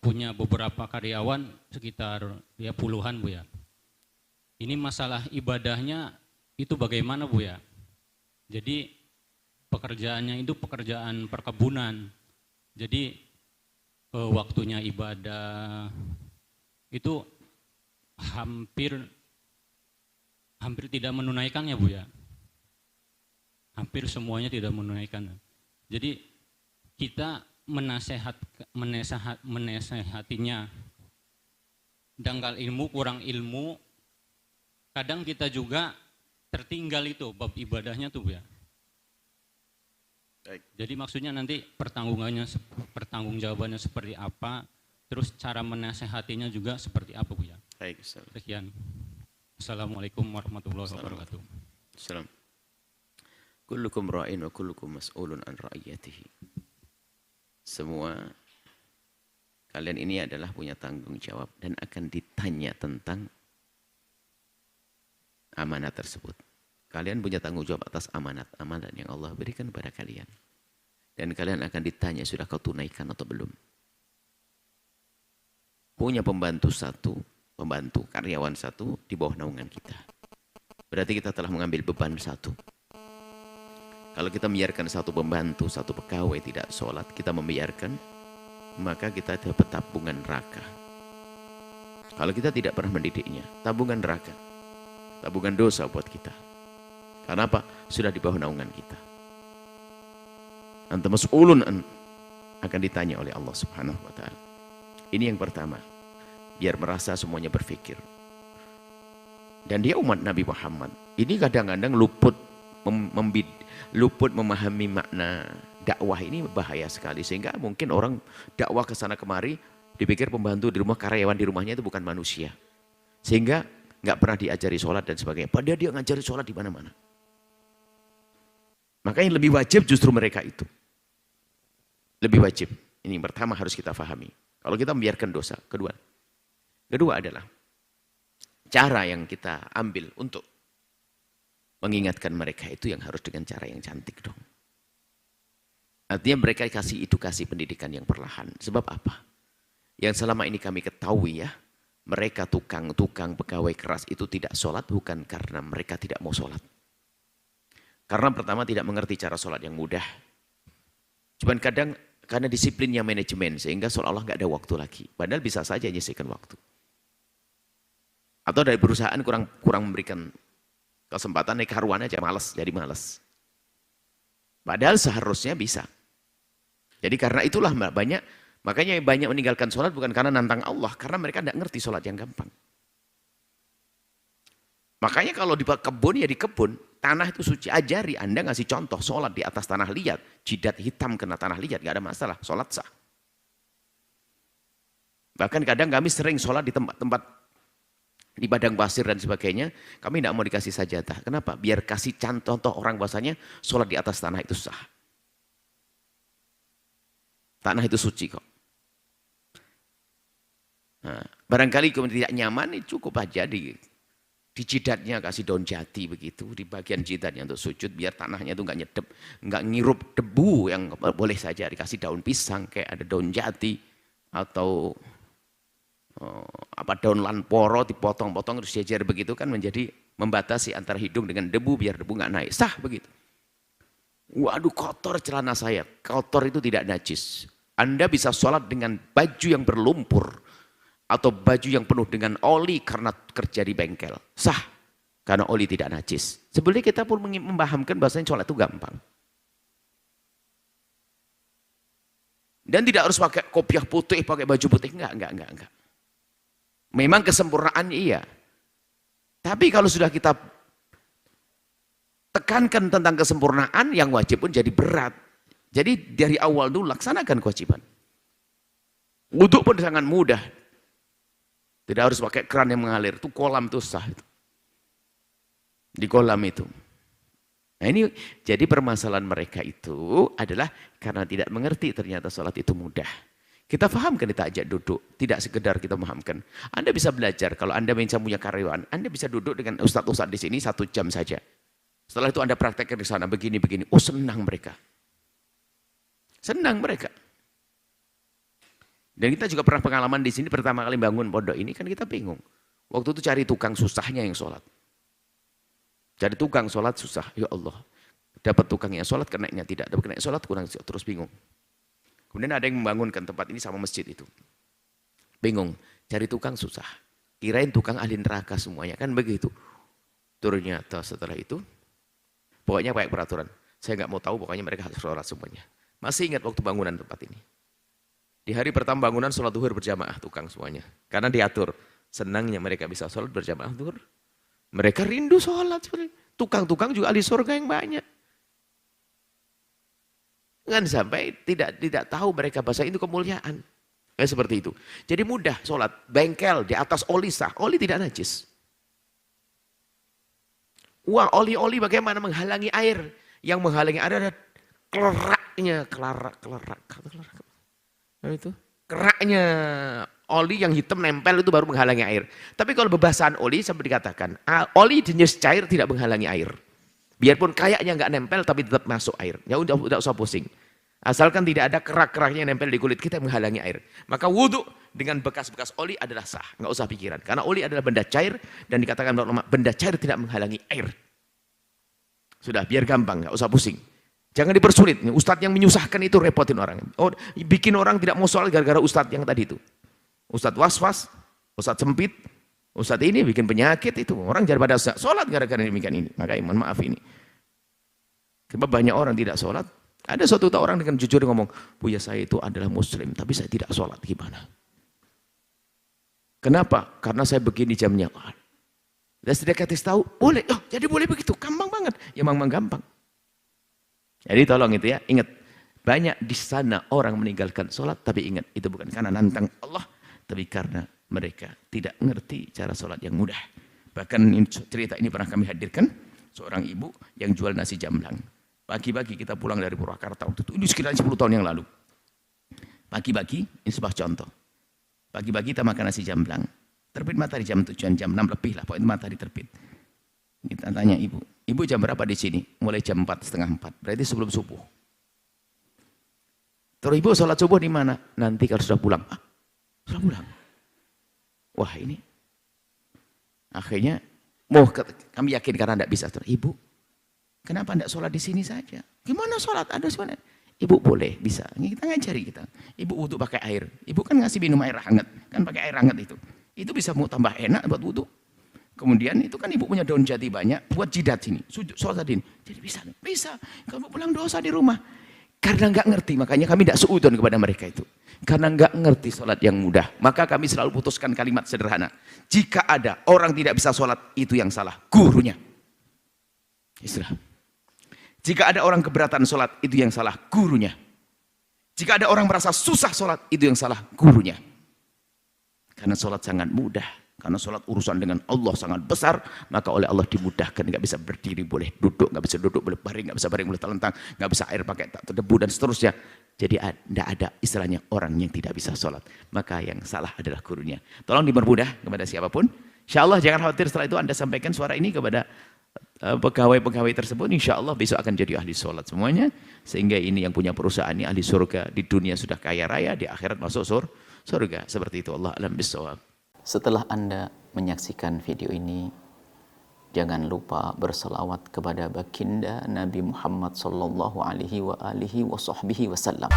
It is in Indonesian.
punya beberapa karyawan sekitar ya puluhan Bu ya. Ini masalah ibadahnya itu bagaimana Bu ya? Jadi pekerjaannya itu pekerjaan perkebunan. Jadi waktunya ibadah itu hampir tidak menunaikannya Bu ya. Hampir semuanya tidak menunaikan. Jadi kita menasehatinya. Dangkal ilmu, kurang ilmu, kadang kita juga tertinggal itu bab ibadahnya tuh ya. Baik. Jadi maksudnya nanti pertanggungjawabannya seperti apa, terus cara menasehatinya juga seperti apa Bu ya. Baik, Sekian. Assalamualaikum warahmatullahi wabarakatuh. Salam. Kullukum ra'in wa kullukum mas'ulun an ra'iyatihi. Semua kalian ini adalah punya tanggung jawab dan akan ditanya tentang amanat tersebut. Kalian punya tanggung jawab atas amanat yang Allah berikan kepada kalian. Dan kalian akan ditanya sudah kau tunaikan atau belum. Punya pembantu karyawan satu di bawah naungan kita. Berarti kita telah mengambil beban satu. Kalau kita membiarkan satu pembantu, satu pegawai tidak sholat, kita membiarkan, maka kita dapat tabungan neraka. Kalau kita tidak pernah mendidiknya, tabungan neraka, tabungan dosa buat kita. Karena apa? Sudah di bawah naungan kita. Anta mas'ulun akan ditanya oleh Allah Subhanahu wa Ta'ala. Ini yang pertama, biar merasa semuanya berpikir. Dan dia umat Nabi Muhammad. Ini kadang-kadang luput memahami makna dakwah ini bahaya sekali. Sehingga mungkin orang dakwah ke sana kemari, dipikir pembantu di rumah, karyawan di rumahnya itu bukan manusia. Sehingga nggak pernah diajari sholat dan sebagainya. Padahal dia ngajari sholat di mana-mana. Makanya lebih wajib justru mereka itu. Lebih wajib. Ini yang pertama harus kita pahami. Kalau kita membiarkan dosa. Kedua adalah cara yang kita ambil untuk mengingatkan mereka itu yang harus dengan cara yang cantik dong. Artinya mereka kasih edukasi pendidikan yang perlahan. Sebab apa? Yang selama ini kami ketahui ya, mereka tukang pegawai keras itu tidak sholat bukan karena mereka tidak mau sholat. Karena pertama tidak mengerti cara sholat yang mudah. Cuman kadang karena disiplinnya manajemen sehingga seolah-olah nggak ada waktu lagi. Padahal bisa saja nyisihkan waktu. Atau dari perusahaan kurang memberikan kesempatan naik haruan aja jadi malas. Padahal seharusnya bisa. Jadi karena itulah makanya banyak meninggalkan sholat bukan karena nantang Allah, karena mereka tidak ngerti sholat yang gampang. Makanya kalau di kebun ya di kebun, tanah itu suci, ajari Anda ngasih contoh sholat di atas tanah liat, jidat hitam kena tanah liat, gak ada masalah, sholat sah. Bahkan kadang kami sering sholat di tempat-tempat di padang pasir dan sebagainya, kami tidak mau dikasih sajadah. Kenapa? Biar kasih contoh orang bahasanya sholat di atas tanah itu sah. Tanah itu suci kok. Nah, barangkali kalau tidak nyaman, cukup aja di jidatnya kasih daun jati begitu, di bagian jidatnya untuk sujud, biar tanahnya itu nggak ngirup debu, yang boleh saja dikasih daun pisang, kayak ada daun jati, atau daun lanporo dipotong-potong terus jejer begitu kan menjadi membatasi antara hidung dengan debu biar debu nggak naik, sah begitu. Waduh kotor celana saya, kotor itu tidak najis. Anda bisa sholat dengan baju yang berlumpur atau baju yang penuh dengan oli karena kerja di bengkel, sah karena oli tidak najis. Sebenarnya kita pun membahamkan bahasanya sholat itu gampang. Dan tidak harus pakai kopiah putih, pakai baju putih, enggak. Memang kesempurnaan iya. Tapi kalau sudah kita tekankan tentang kesempurnaan, yang wajib pun jadi berat. Jadi dari awal dulu laksanakan kewajiban. Wudhu pun sangat mudah. Tidak harus pakai keran yang mengalir. Itu kolam itu sah. Di kolam itu. Nah ini jadi permasalahan mereka itu adalah karena tidak mengerti ternyata sholat itu mudah. Kita fahamkan, kita ajak duduk. Tidak sekedar kita memahamkan. Anda bisa belajar. Kalau Anda bisa punya karyawan, Anda bisa duduk dengan ustadz-ustadz di sini 1 jam saja. Setelah itu Anda praktekkan di sana begini-begini. Oh senang mereka. Senang mereka. Dan kita juga pernah pengalaman di sini pertama kali bangun pondok ini kan kita bingung. Waktu itu cari tukang susahnya yang sholat. Cari tukang sholat susah, ya Allah. Dapat tukang yang sholat kenainya tidak, dapat kenaik sholat kurang, terus bingung. Kemudian ada yang membangunkan tempat ini sama masjid itu. Bingung, cari tukang susah. Kirain tukang ahli neraka semuanya, kan begitu. Ternyata setelah itu, pokoknya kayak peraturan. Saya nggak mau tahu, pokoknya mereka harus sholat semuanya. Masih ingat waktu bangunan tempat ini. Di hari pertama bangunan sholat zuhur berjamaah tukang semuanya. Karena diatur, senangnya mereka bisa sholat berjamaah zuhur. Mereka rindu sholat. Tukang-tukang juga ahli surga yang banyak. Kan sampai tidak tahu mereka bahasa itu kemuliaan. Seperti itu. Jadi mudah sholat. Bengkel di atas oli sah. Oli tidak najis. Uang oli-oli bagaimana menghalangi air. Yang menghalangi air ada keraknya. Itu keraknya oli yang hitam nempel itu baru menghalangi air. Tapi kalau bebasan oli sampai dikatakan oli jenis cair tidak menghalangi air. Biarpun kayaknya nggak nempel tapi tetap masuk air. Ya udah tidak usah pusing. Asalkan tidak ada kerak-keraknya yang nempel di kulit kita menghalangi air. Maka wudhu dengan bekas-bekas oli adalah sah. Nggak usah pikiran. Karena oli adalah benda cair dan dikatakan benda cair tidak menghalangi air. Sudah biar gampang, nggak usah pusing. Jangan dipersulit. Ustadz yang menyusahkan itu repotin orang. Oh, bikin orang tidak mau sholat gara-gara ustadz yang tadi itu. Ustadz was-was, ustadz sempit, ustadz ini bikin penyakit itu. Orang daripada sholat gara-gara demikian ini. Makanya mohon maaf ini. Sebab banyak orang tidak sholat. Ada suatu orang dengan jujur ngomong, Buya saya itu adalah muslim, tapi saya tidak sholat. Gimana? Kenapa? Karena saya begini jamnya. Dan sudah kasih tahu, boleh. Oh, jadi boleh begitu. Gampang banget. Ya memang gampang. Jadi tolong itu ya, ingat. Banyak di sana orang meninggalkan sholat, tapi ingat, itu bukan karena nantang Allah, tapi karena mereka tidak mengerti cara sholat yang mudah. Bahkan cerita ini pernah kami hadirkan, seorang ibu yang jual nasi jamblang. Pagi-pagi kita pulang dari Purwakarta, waktu itu, ini sekitar 10 tahun yang lalu. Pagi-pagi, ini sebuah contoh. Pagi-pagi kita makan nasi jamblang. Terbit matahari jam 7, jam 6 lebih lah, pokoknya matahari terbit. Kita tanya ibu jam berapa di sini? Mulai jam 4, setengah 4, berarti sebelum subuh. Terus ibu sholat subuh di mana? Nanti kalau sudah pulang. Sudah pulang. Wah ini. Akhirnya, kami yakin karena tidak bisa. Ibu, kenapa tidak sholat di sini saja? Gimana sholat? Ada sholat. Ibu boleh, bisa. Kita ngajari kita. Ibu wudhu pakai air. Ibu kan ngasih minum air hangat. Kan pakai air hangat itu. Itu bisa mau tambah enak buat wudhu. Kemudian itu kan ibu punya daun jati banyak. Buat jidat sini. Sholat ini. Jadi bisa. Kalau pulang dosa di rumah. Karena nggak ngerti, makanya kami tidak seudon kepada mereka itu. Karena nggak ngerti sholat yang mudah. Maka kami selalu putuskan kalimat sederhana. Jika ada orang tidak bisa sholat, itu yang salah. Gurunya. Istilah. Jika ada orang keberatan sholat, itu yang salah. Gurunya. Jika ada orang merasa susah sholat, itu yang salah. Gurunya. Karena sholat sangat mudah. Karena sholat urusan dengan Allah sangat besar, maka oleh Allah dimudahkan. Nggak bisa berdiri, boleh duduk, nggak bisa duduk, boleh baring, nggak bisa baring, boleh telentang, nggak bisa air pakai tak terdebu dan seterusnya. Jadi tidak ada istilahnya orang yang tidak bisa sholat. Maka yang salah adalah gurunya. Tolong dipermudah kepada siapapun. Insya Allah jangan khawatir, setelah itu Anda sampaikan suara ini kepada pegawai-pegawai tersebut. Insya Allah besok akan jadi ahli sholat semuanya. Sehingga ini yang punya perusahaan ini ahli surga. Di dunia sudah kaya raya, di akhirat masuk surga. Seperti itu. Allah alam bisawab. Setelah Anda menyaksikan video ini, jangan lupa berselawat kepada baginda Nabi Muhammad sallallahu alaihi wa alihi wa sahbihi wasallam.